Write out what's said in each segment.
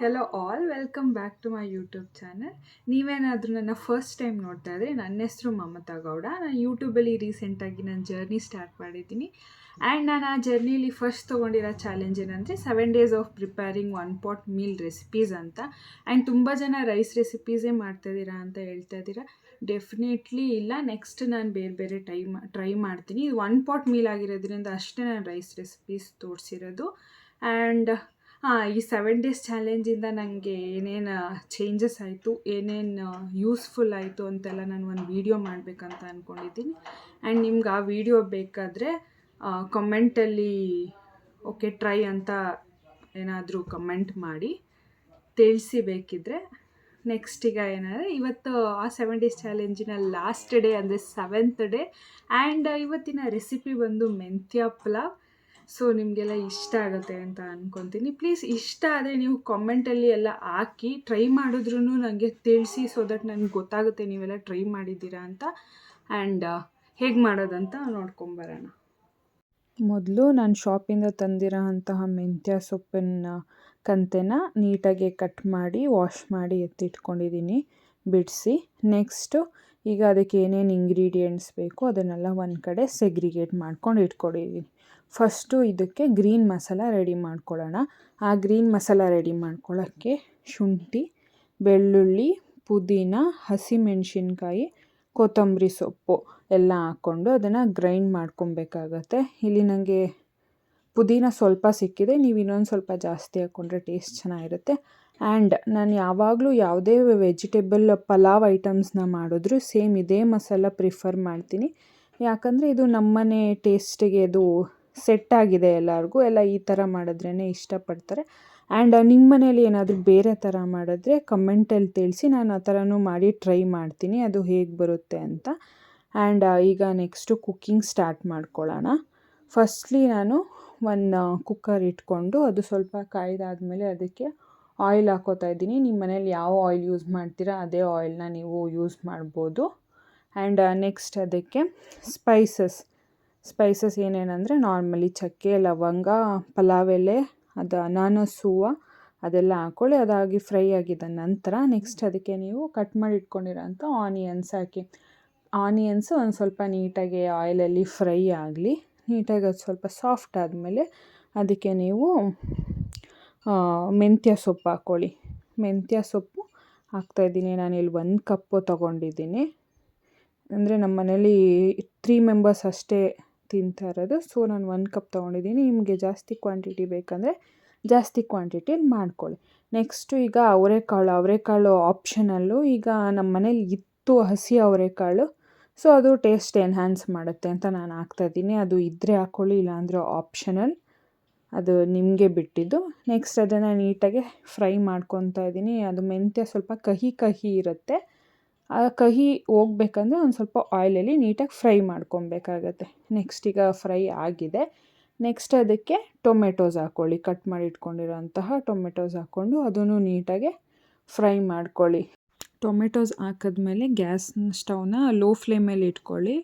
Hello all welcome back to my YouTube channel. ನೀವೇನಾದರೂ ನನ್ನ first time ನೋಡ್ತಾ ಇದ್ದರೆ ನನ್ನ ಹೆಸರು ಮಮತಾ ಗೌಡ. ನಾನು ಯೂಟ್ಯೂಬಲ್ಲಿ ರೀಸೆಂಟಾಗಿ ನನ್ನ ಜರ್ನಿ ಸ್ಟಾರ್ಟ್ ಮಾಡಿದ್ದೀನಿ. ಆ್ಯಂಡ್ ನಾನು ಆ ಜರ್ನಿಲಿ ಫಸ್ಟ್ ತೊಗೊಂಡಿರೋ ಚಾಲೆಂಜ್ ಏನಂದರೆ 7 days of preparing 1 pot meal recipes ಅಂತ. ಆ್ಯಂಡ್ ತುಂಬ ಜನ ರೈಸ್ ರೆಸಿಪೀಸೇ ಮಾಡ್ತಾಯಿದ್ದೀರಾ ಅಂತ ಹೇಳ್ತಾ ಇದ್ದೀರಾ. ಡೆಫಿನೆಟ್ಲಿ ಇಲ್ಲ, ನೆಕ್ಸ್ಟ್ ನಾನು ಬೇರೆ ಬೇರೆ ಟ್ರೈ ಮಾಡ್ತೀನಿ. ಇದು 1 pot ಮೀಲ್ ಆಗಿರೋದ್ರಿಂದ ಅಷ್ಟೇ ನಾನು ರೈಸ್ ರೆಸಿಪೀಸ್ ತೋರಿಸಿರೋದು. ಆ್ಯಂಡ್ ಈ 7 days ಚಾಲೆಂಜಿಂದ ನನಗೆ ಏನೇನು ಚೇಂಜಸ್ ಆಯಿತು, ಏನೇನು ಯೂಸ್ಫುಲ್ ಆಯಿತು ಅಂತೆಲ್ಲ ನಾನು ಒಂದು ವೀಡಿಯೋ ಮಾಡಬೇಕಂತ ಅಂದ್ಕೊಂಡಿದ್ದೀನಿ. ಆ್ಯಂಡ್ ನಿಮ್ಗೆ ಆ ವಿಡಿಯೋ ಬೇಕಾದರೆ ಕಮೆಂಟಲ್ಲಿ ಓಕೆ ಟ್ರೈ ಅಂತ ಏನಾದರೂ ಕಮೆಂಟ್ ಮಾಡಿ ತಿಳಿಸಿ ಬೇಕಿದ್ದರೆ. ನೆಕ್ಸ್ಟ್ ಈಗ ಏನಂದರೆ ಇವತ್ತು ಆ 7 days ಚಾಲೆಂಜಿನ ಲಾಸ್ಟ್ ಡೇ ಅಂದರೆ 7th ಡೇ. ಆ್ಯಂಡ್ ಇವತ್ತಿನ ರೆಸಿಪಿ ಬಂದು ಮೆಂತ್ಯ ಪಲಾವ್. ಸೊ ನಿಮಗೆಲ್ಲ ಇಷ್ಟ ಆಗುತ್ತೆ ಅಂತ ಅಂದ್ಕೊತೀನಿ. ಪ್ಲೀಸ್ ಇಷ್ಟ ಆದರೆ ನೀವು ಕಾಮೆಂಟಲ್ಲಿ ಎಲ್ಲ ಹಾಕಿ ಟ್ರೈ ಮಾಡಿದ್ರೂ ನನಗೆ ತಿಳಿಸಿ, ಸೊ ದಟ್ ನನಗೆ ಗೊತ್ತಾಗುತ್ತೆ ನೀವೆಲ್ಲ ಟ್ರೈ ಮಾಡಿದ್ದೀರಾ ಅಂತ. ಆ್ಯಂಡ್ ಹೇಗೆ ಮಾಡೋದಂತ ನೋಡ್ಕೊಂಬರೋಣ. ಮೊದಲು ನಾನು ಶಾಪಿಂದ ತಂದಿರೋ ಅಂತಹ ಮೆಂತ್ಯ ಸೊಪ್ಪಿನ ಕಂತೆನ ನೀಟಾಗಿ ಕಟ್ ಮಾಡಿ ವಾಶ್ ಮಾಡಿ ಎತ್ತಿಟ್ಕೊಂಡಿದ್ದೀನಿ ಬಿಡಿಸಿ. ನೆಕ್ಸ್ಟು ಈಗ ಅದಕ್ಕೆ ಏನೇನು ಇಂಗ್ರೀಡಿಯೆಂಟ್ಸ್ ಬೇಕು ಅದನ್ನೆಲ್ಲ ಒಂದು ಕಡೆ ಸೆಗ್ರಿಗೇಟ್ ಮಾಡ್ಕೊಂಡು ಇಟ್ಕೊಂಡಿದ್ದೀನಿ. ಫಸ್ಟು ಇದಕ್ಕೆ ಗ್ರೀನ್ ಮಸಾಲ ರೆಡಿ ಮಾಡ್ಕೊಳ್ಳೋಣ. ಆ ಗ್ರೀನ್ ಮಸಾಲ ರೆಡಿ ಮಾಡ್ಕೊಳ್ಳೋಕ್ಕೆ ಶುಂಠಿ, ಬೆಳ್ಳುಳ್ಳಿ, ಪುದೀನ, ಹಸಿಮೆಣಸಿನ್ಕಾಯಿ, ಕೊತ್ತಂಬರಿ ಸೊಪ್ಪು ಎಲ್ಲ ಹಾಕ್ಕೊಂಡು ಅದನ್ನು ಗ್ರೈಂಡ್ ಮಾಡ್ಕೊಬೇಕಾಗತ್ತೆ. ಇಲ್ಲಿ ನನಗೆ ಪುದೀನ ಸ್ವಲ್ಪ ಸಿಕ್ಕಿದೆ, ನೀವು ಇನ್ನೊಂದು ಸ್ವಲ್ಪ ಜಾಸ್ತಿ ಹಾಕ್ಕೊಂಡ್ರೆ ಟೇಸ್ಟ್ ಚೆನ್ನಾಗಿರುತ್ತೆ. ಆ್ಯಂಡ್ ನಾನು ಯಾವಾಗಲೂ ಯಾವುದೇ ವೆಜಿಟೇಬಲ್ ಪಲಾವ್ ಐಟಮ್ಸ್ನ ಮಾಡಿದ್ರು ಸೇಮ್ ಇದೇ ಮಸಾಲ ಪ್ರಿಫರ್ ಮಾಡ್ತೀನಿ. ಯಾಕಂದರೆ ಇದು ನಮ್ಮನೆ ಟೇಸ್ಟಿಗೆ ಇದು ಸೆಟ್ ಆಗಿದೆ ಎಲ್ಲರಿಗೂ. ಎಲ್ಲ ಈ ಥರ ಮಾಡಿದ್ರೇ ಇಷ್ಟಪಡ್ತಾರೆ. ಆ್ಯಂಡ್ ನಿಮ್ಮ ಮನೇಲಿ ಏನಾದರೂ ಬೇರೆ ಥರ ಮಾಡಿದ್ರೆ ಕಮೆಂಟಲ್ಲಿ ತಿಳಿಸಿ, ನಾನು ಆ ಥರನೂ ಮಾಡಿ ಟ್ರೈ ಮಾಡ್ತೀನಿ ಅದು ಹೇಗೆ ಬರುತ್ತೆ ಅಂತ. ಆ್ಯಂಡ್ ಈಗ ನೆಕ್ಸ್ಟು ಕುಕ್ಕಿಂಗ್ ಸ್ಟಾರ್ಟ್ ಮಾಡ್ಕೊಳ್ಳೋಣ. ಫಸ್ಟ್ಲಿ ನಾನು ಒಂದು ಕುಕ್ಕರ್ ಇಟ್ಕೊಂಡು ಅದು ಸ್ವಲ್ಪ ಕಾಯ್ದಾದ್ಮೇಲೆ ಅದಕ್ಕೆ ಆಯಿಲ್ ಹಾಕೋತಾ ಇದ್ದೀನಿ. ನಿಮ್ಮ ಮನೇಲಿ ಯಾವ ಆಯಿಲ್ ಯೂಸ್ ಮಾಡ್ತೀರಾ ಅದೇ ಆಯಿಲ್ನ ನೀವು ಯೂಸ್ ಮಾಡ್ಬೋದು. ಆ್ಯಂಡ್ ನೆಕ್ಸ್ಟ್ ಅದಕ್ಕೆ ಸ್ಪೈಸಸ್ ಏನೇನಂದರೆ ನಾರ್ಮಲಿ ಚಕ್ಕೆ, ಲವಂಗ, ಪಲಾವ್ ಎಲೆ, ಅದು ಅನಾನಸ್ ಹೂವು ಅದೆಲ್ಲ ಹಾಕ್ಕೊಳ್ಳಿ. ಅದಾಗಿ ಫ್ರೈ ಆಗಿದ್ದ ನಂತರ ನೆಕ್ಸ್ಟ್ ಅದಕ್ಕೆ ನೀವು ಕಟ್ ಮಾಡಿ ಇಟ್ಕೊಂಡಿರೋಂಥ ಆನಿಯನ್ಸ್ ಹಾಕಿ. ಆನಿಯನ್ಸು ಒಂದು ಸ್ವಲ್ಪ ನೀಟಾಗಿ ಆಯಿಲಲ್ಲಿ ಫ್ರೈ ಆಗಲಿ. ನೀಟಾಗಿ ಅದು ಸ್ವಲ್ಪ ಸಾಫ್ಟ್ ಆದಮೇಲೆ ಅದಕ್ಕೆ ನೀವು ಮೆಂತ್ಯ ಸೊಪ್ಪು ಹಾಕ್ಕೊಳ್ಳಿ. ಮೆಂತ್ಯ ಸೊಪ್ಪು ಹಾಕ್ತಾಯಿದ್ದೀನಿ. ನಾನಿಲ್ಲಿ 1 ಕಪ್ಪು ತೊಗೊಂಡಿದ್ದೀನಿ. ಅಂದರೆ ನಮ್ಮ ಮನೇಲಿ 3 ಮೆಂಬರ್ಸ್ ಅಷ್ಟೇ ತಿಂತಾ ಇರೋದು. ಸೊ ನಾನು 1 ಕಪ್ ತೊಗೊಂಡಿದ್ದೀನಿ. ನಿಮಗೆ ಜಾಸ್ತಿ ಕ್ವಾಂಟಿಟಿ ಬೇಕಂದರೆ ಜಾಸ್ತಿ ಕ್ವಾಂಟಿಟಿಲಿ ಮಾಡ್ಕೊಳ್ಳಿ. ನೆಕ್ಸ್ಟು ಈಗ ಅವರೆಕಾಳು ಆಪ್ಷನಲ್ಲು. ಈಗ ನಮ್ಮ ಮನೇಲಿ ಇತ್ತು ಹಸಿ ಅವರೆಕಾಳು, ಸೊ ಅದು ಟೇಸ್ಟ್ ಎನ್ಹ್ಯಾನ್ಸ್ ಮಾಡುತ್ತೆ ಅಂತ ನಾನು ಹಾಕ್ತಾಯಿದ್ದೀನಿ. ಅದು ಇದ್ದರೆ ಹಾಕ್ಕೊಳ್ಳಿ, ಇಲ್ಲಾಂದರೆ ಆಪ್ಷನಲ್, ಅದು ನಿಮಗೆ ಬಿಟ್ಟಿದ್ದು. ನೆಕ್ಸ್ಟ್ ಅದನ್ನು ನೀಟಾಗಿ ಫ್ರೈ ಮಾಡ್ಕೊತಾ ಇದ್ದೀನಿ. ಅದು ಮೆಂತ್ಯ ಸ್ವಲ್ಪ ಕಹಿ ಇರುತ್ತೆ. ಆ ಕಹಿ ಹೋಗ್ಬೇಕಂದ್ರೆ ಒಂದು ಸ್ವಲ್ಪ ಆಯಿಲಲ್ಲಿ ನೀಟಾಗಿ ಫ್ರೈ ಮಾಡ್ಕೊಬೇಕಾಗತ್ತೆ. ನೆಕ್ಸ್ಟ್ ಈಗ ಫ್ರೈ ಆಗಿದೆ. ನೆಕ್ಸ್ಟ್ ಅದಕ್ಕೆ ಟೊಮೆಟೊಸ್ ಹಾಕ್ಕೊಳ್ಳಿ. ಕಟ್ ಮಾಡಿ ಇಟ್ಕೊಂಡಿರೋಂತಹ ಟೊಮೆಟೊಸ್ ಹಾಕ್ಕೊಂಡು ಅದನ್ನು ನೀಟಾಗಿ ಫ್ರೈ ಮಾಡ್ಕೊಳ್ಳಿ. ಟೊಮೆಟೊಸ್ ಹಾಕಿದ್ಮೇಲೆ ಸ್ಟವ್ನ ಲೋ ಫ್ಲೇಮಲ್ಲಿ ಇಟ್ಕೊಳ್ಳಿ.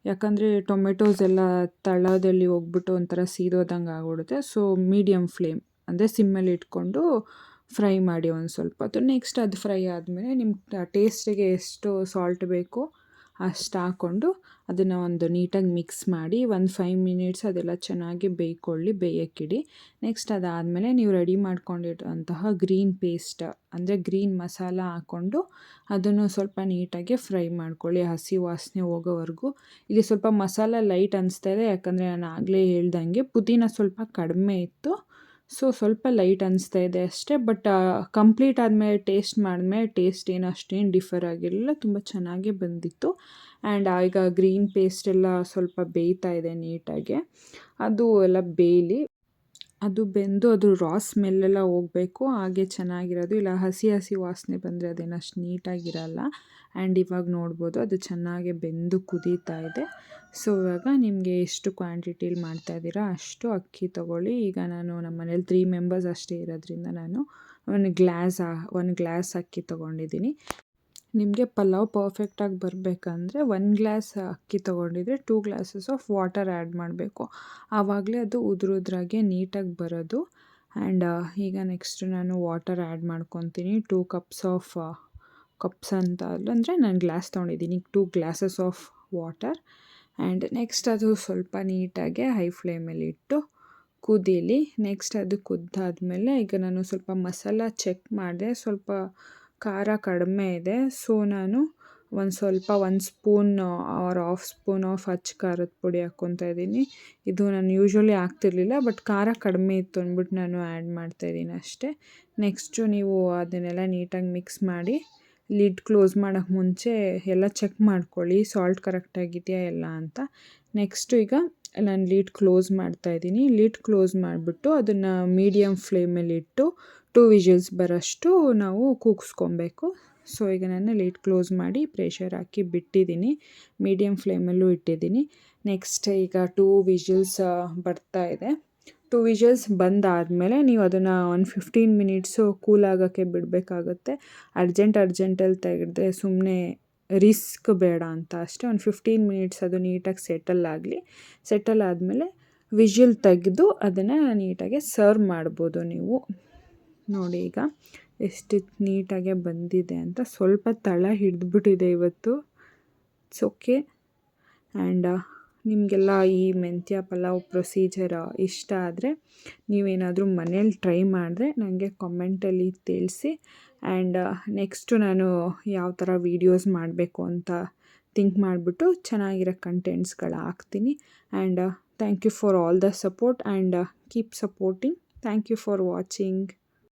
ಯಾಕಂದರೆ ಟೊಮೆಟೊಸ್ ಎಲ್ಲ ತಳದಲ್ಲಿ ಹೋಗ್ಬಿಟ್ಟು ಒಂಥರ ಸೀದೋದಂಗೆ ಆಗ್ಬಿಡುತ್ತೆ. ಸೊ ಮೀಡಿಯಮ್ ಫ್ಲೇಮ್ ಅಂದರೆ ಸಿಮ್ಮಲ್ಲಿ ಇಟ್ಕೊಂಡು ಫ್ರೈ ಮಾಡಿ ಒಂದು ಸ್ವಲ್ಪ ಹೊತ್ತು. ನೆಕ್ಸ್ಟ್ ಅದು ಫ್ರೈ ಆದಮೇಲೆ ನಿಮ್ಮ ಟೇಸ್ಟಿಗೆ ಎಷ್ಟು ಸಾಲ್ಟ್ ಬೇಕು ಅಷ್ಟು ಹಾಕ್ಕೊಂಡು ಅದನ್ನು ಒಂದು ನೀಟಾಗಿ ಮಿಕ್ಸ್ ಮಾಡಿ ಒಂದು 5 minutes ಅದೆಲ್ಲ ಚೆನ್ನಾಗಿ ಬೇಯಕ್ಕಿಡಿ. ನೆಕ್ಸ್ಟ್ ಅದಾದಮೇಲೆ ನೀವು ರೆಡಿ ಮಾಡ್ಕೊಂಡಿರೋಂತಹ ಗ್ರೀನ್ ಪೇಸ್ಟ್ ಅಂದರೆ ಗ್ರೀನ್ ಮಸಾಲ ಹಾಕ್ಕೊಂಡು ಅದನ್ನು ಸ್ವಲ್ಪ ನೀಟಾಗಿ ಫ್ರೈ ಮಾಡ್ಕೊಳ್ಳಿ ಹಸಿ ವಾಸನೆ ಹೋಗೋವರೆಗೂ. ಇಲ್ಲಿ ಸ್ವಲ್ಪ ಮಸಾಲ ಲೈಟ್ ಅನಿಸ್ತಾ ಇದೆ, ಯಾಕಂದರೆ ನಾನು ಆಗಲೇ ಹೇಳ್ದಂಗೆ ಪುದೀನ ಸ್ವಲ್ಪ ಕಡಿಮೆ ಇತ್ತು. ಸೊ ಸ್ವಲ್ಪ ಲೈಟ್ ಅನಿಸ್ತಾ ಇದೆ ಅಷ್ಟೇ. ಬಟ್ ಕಂಪ್ಲೀಟ್ ಆದಮೇಲೆ ಟೇಸ್ಟ್ ಮಾಡಿದ್ಮೇಲೆ ಟೇಸ್ಟ್ ಏನು ಅಷ್ಟೇನು ಡಿಫರ್ ಆಗಿರಲಿಲ್ಲ, ತುಂಬ ಚೆನ್ನಾಗೇ ಬಂದಿತ್ತು. ಆ್ಯಂಡ್ ಈಗ ಗ್ರೀನ್ ಪೇಸ್ಟ್ ಎಲ್ಲ ಸ್ವಲ್ಪ ಬೇಯ್ತಾ ಇದೆ ನೀಟಾಗಿ. ಅದು ಎಲ್ಲ ಬೇಯಲಿ. ಅದು ಬೆಂದು ಅದು ರಾ ಸ್ಮೆಲ್ಲೆಲ್ಲ ಹೋಗಬೇಕು, ಹಾಗೆ ಚೆನ್ನಾಗಿರೋದು. ಇಲ್ಲ ಹಸಿ ವಾಸನೆ ಬಂದರೆ ಅದೇನು ಅಷ್ಟು ನೀಟಾಗಿರಲ್ಲ. ಆ್ಯಂಡ್ ಇವಾಗ ನೋಡ್ಬೋದು ಅದು ಚೆನ್ನಾಗಿ ಬೆಂದು ಕುದೀತಾ ಇದೆ. ಸೊ ಇವಾಗ ನಿಮಗೆ ಎಷ್ಟು ಕ್ವಾಂಟಿಟಿಲಿ ಮಾಡ್ತಾಯಿದ್ದೀರಾ ಅಷ್ಟು ಅಕ್ಕಿ ತೊಗೊಳ್ಳಿ. ಈಗ ನಾನು ನಮ್ಮ ಮನೇಲಿ 3 ಮೆಂಬರ್ಸ್ ಅಷ್ಟೇ ಇರೋದ್ರಿಂದ ನಾನು ಒಂದು ಗ್ಲಾಸ್ ಅಕ್ಕಿ ತೊಗೊಂಡಿದ್ದೀನಿ. ನಿಮಗೆ ಪಲಾವ್ ಪರ್ಫೆಕ್ಟಾಗಿ ಬರಬೇಕಂದ್ರೆ 1 ಗ್ಲಾಸ್ ಅಕ್ಕಿ ತೊಗೊಂಡಿದ್ರೆ 2 glasses ಆಫ್ ವಾಟರ್ ಆ್ಯಡ್ ಮಾಡಬೇಕು. ಆವಾಗಲೇ ಅದು ಉದುರಾಗೆ ನೀಟಾಗಿ ಬರೋದು. ಆ್ಯಂಡ್ ಈಗ ನೆಕ್ಸ್ಟ್ ನಾನು ವಾಟರ್ ಆ್ಯಡ್ ಮಾಡ್ಕೊತೀನಿ. 2 ಕಪ್ಸ್ ಅಂತ ಅಂದರೆ ನಾನು ಗ್ಲಾಸ್ ತೊಗೊಂಡಿದ್ದೀನಿ, 2 glasses of water. And next ಅದು ಸ್ವಲ್ಪ ನೀಟಾಗಿ ಹೈ ಫ್ಲೇಮಲ್ಲಿ ಇಟ್ಟು ಕುದೀಲಿ. ನೆಕ್ಸ್ಟ್ ಅದು ಕುದ್ದಾದಮೇಲೆ ಈಗ ನಾನು ಸ್ವಲ್ಪ ಮಸಾಲ ಚೆಕ್ ಮಾಡಿದೆ, ಸ್ವಲ್ಪ ಖಾರ ಕಡಿಮೆ ಇದೆ. ಸೊ ನಾನು ಒಂದು spoon or half spoon of ಅಚ್ಚ ಖಾರದ ಪುಡಿ ಹಾಕ್ಕೊತಾ ಇದ್ದೀನಿ. ಇದು ನಾನು ಯೂಶ್ವಲಿ ಹಾಕ್ತಿರ್ಲಿಲ್ಲ, ಬಟ್ ಖಾರ ಕಡಿಮೆ ಇತ್ತು ಅಂದ್ಬಿಟ್ಟು ನಾನು ಆ್ಯಡ್ ಮಾಡ್ತಾಯಿದ್ದೀನಿ ಅಷ್ಟೇ. ನೆಕ್ಸ್ಟು ನೀವು ಅದನ್ನೆಲ್ಲ ನೀಟಾಗಿ ಮಿಕ್ಸ್ ಮಾಡಿ ಲಿಡ್ ಕ್ಲೋಸ್ ಮಾಡೋಕ್ಕೆ ಮುಂಚೆ ಎಲ್ಲ ಚೆಕ್ ಮಾಡ್ಕೊಳ್ಳಿ, ಸಾಲ್ಟ್ ಕರೆಕ್ಟಾಗಿದೆಯಾ ಎಲ್ಲ ಅಂತ. ನೆಕ್ಸ್ಟು ಈಗ ನಾನು ಲಿಡ್ ಕ್ಲೋಸ್ ಮಾಡ್ತಾಯಿದ್ದೀನಿ. ಲಿಡ್ ಕ್ಲೋಸ್ ಮಾಡಿಬಿಟ್ಟು ಅದನ್ನು ಮೀಡಿಯಮ್ ಫ್ಲೇಮಲ್ಲಿ ಇಟ್ಟು 2 ವಿಷಲ್ಸ್ ಬರೋಷ್ಟು ನಾವು ಕೂಗಿಸ್ಕೊಬೇಕು. ಸೊ ಈಗ ನಾನು ಲಿಡ್ ಕ್ಲೋಸ್ ಮಾಡಿ ಪ್ರೆಷರ್ ಹಾಕಿ ಬಿಟ್ಟಿದ್ದೀನಿ, ಮೀಡಿಯಮ್ ಫ್ಲೇಮಲ್ಲೂ ಇಟ್ಟಿದ್ದೀನಿ. ನೆಕ್ಸ್ಟ್ ಈಗ 2 ವಿಷಲ್ಸ್ ಬರ್ತಾ ಇದೆ. 2 ವಿಷಲ್ಸ್ ಬಂದಾದಮೇಲೆ ನೀವು ಅದನ್ನು ಒಂದು 15 ಮಿನಿಟ್ಸು ಕೂಲ್ ಆಗೋಕ್ಕೆ ಬಿಡಬೇಕಾಗುತ್ತೆ. ಅರ್ಜೆಂಟಲ್ಲಿ ತೆಗೆದ್ರೆ ಸುಮ್ಮನೆ ರಿಸ್ಕ್ ಬೇಡ ಅಂತ ಅಷ್ಟೇ. ಒಂದು 15 ಮಿನಿಟ್ಸ್ ಅದು ನೀಟಾಗಿ ಸೆಟಲ್ ಆದಮೇಲೆ ವಿಷಲ್ ತೆಗೆದು ಅದನ್ನು ನೀಟಾಗಿ ಸರ್ವ್ ಮಾಡ್ಬೋದು ನೀವು. ನೋಡಿ ಈಗ ಎಷ್ಟು ನೀಟಾಗೆ ಬಂದಿದೆ ಅಂತ. ಸ್ವಲ್ಪ ತಳ ಹಿಡಿದ್ಬಿಟ್ಟಿದೆ ಇವತ್ತು, ಇಟ್ಸ್ ಓಕೆ. ಆ್ಯಂಡ್ ನಿಮಗೆಲ್ಲ ಈ ಮೆಂತ್ಯ ಪಲಾವ್ ಪ್ರೊಸೀಜರ್ ಇಷ್ಟ ಆದರೆ ನೀವೇನಾದರೂ ಮನೇಲಿ ಟ್ರೈ ಮಾಡಿದ್ರೆ ನನಗೆ ಕಾಮೆಂಟಲ್ಲಿ ತಿಳಿಸಿ. ಆ್ಯಂಡ್ ನೆಕ್ಸ್ಟು ನಾನು ಯಾವ ಥರ ವೀಡಿಯೋಸ್ ಮಾಡಬೇಕು ಅಂತ ಥಿಂಕ್ ಮಾಡಿಬಿಟ್ಟು ಚೆನ್ನಾಗಿರೋ ಕಂಟೆಂಟ್ಸ್ಗಳು ಹಾಕ್ತೀನಿ. And thank you for all the support and keep supporting. Thank you for watching.